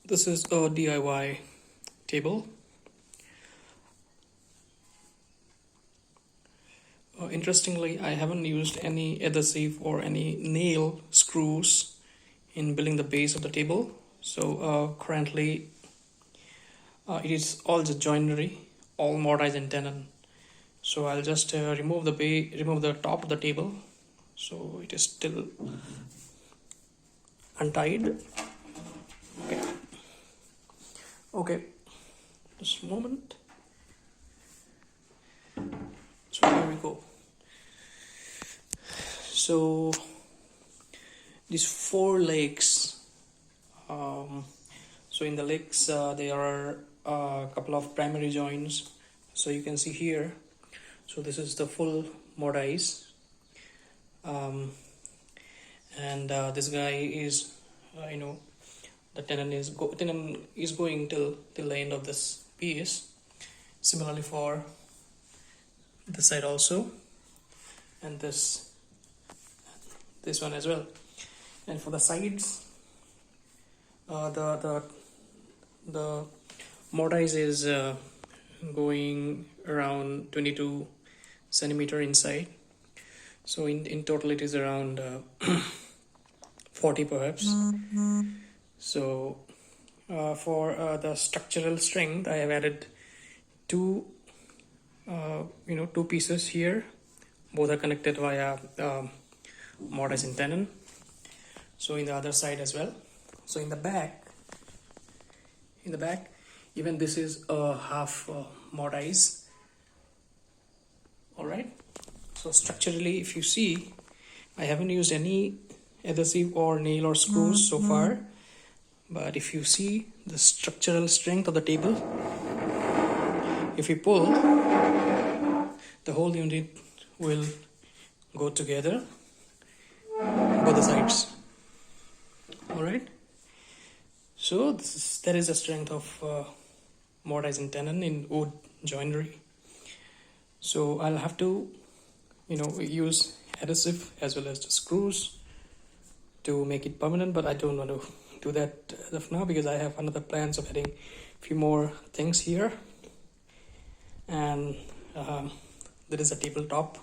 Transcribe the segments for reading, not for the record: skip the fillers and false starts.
This is a DIY table. Interestingly, I haven't used any adhesive or any nail screws in building the base of the table. So currently it is all just joinery, all mortise and tenon. So I'll just remove the top of the table. So it is still untied. Okay, just a moment. So here we go. So these four legs. So in the legs there are a couple of primary joints. So you can see here. So this is the full mortise, and this guy is, the tenon is going till the end of this piece. Similarly for this side also, and this one as well. And for the sides, the mortise is going around 22 centimeter inside. So in total it is around 40 perhaps. So for the structural strength, I have added two pieces here. Both are connected via mortise and tenon. So in the other side as well. So in the back, even this is a half mortise. All right. So structurally, if you see, I haven't used any adhesive or nail or screws so far. But if you see the structural strength of the table, if you pull, the whole unit will go together, both the sides. All right. So that is the strength of mortise and tenon in wood joinery. So I'll have to, use adhesive as well as the screws to make it permanent, but I don't want to do that as of now because I have another plans of adding a few more things here. And there is a tabletop.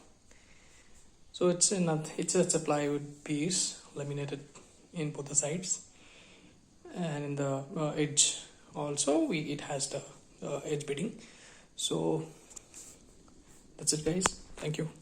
So it's a plywood piece, laminated in both the sides, and in the edge also it has the edge beading. So that's it, guys. Thank you.